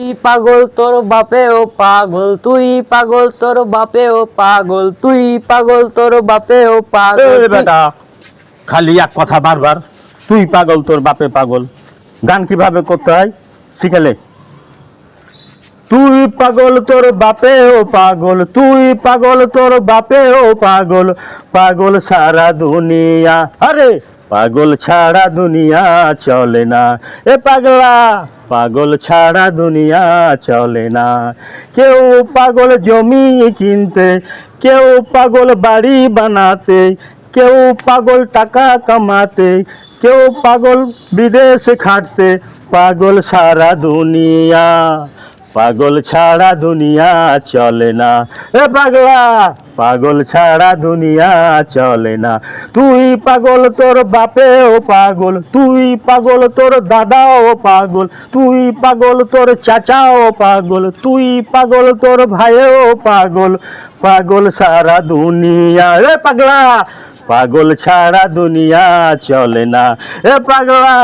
তুই পাগল তোর বাপেও পাগল, তুই পাগল তোর বাপেও পাগল, তুই পাগল তোর বাপেও পাগল। বেটা খালি এক কথা বারবার, তুই পাগল তোর বাপে পাগল। গান কিভাবে করতে হয় শিখালে? তুই পাগল তোর বাপেও পাগল, তুই পাগল তোর বাপেও পাগল, পাগল সারা দুনিয়া। আরে পাগল ছাড়া দুনিয়া চলে না, এ পাগলা পাগল ছাড়া দুনিয়া চলে না। কেউ পাগল জমি কিনতে, কেউ পাগল বাড়ি বানাতে, কেউ পাগল টাকা কামাতে, কেউ পাগল বিদেশে খাটতে, পাগল সারা দুনিয়া, পাগল ছাড়া দুনিয়া চলে না। এ পাগলা পাগল ছাড়া দুনিয়া চলে না। তুই পাগল তোর বাপেও পাগল, তুই পাগল তোর দাদাও পাগল, তুই পাগল তোর চাচাও পাগল, তুই পাগল তোর ভাইও পাগল, পাগল সারা দুনিয়া। এ পাগলা পাগল ছাড়া দুনিয়া চলে না। এ পাগলা।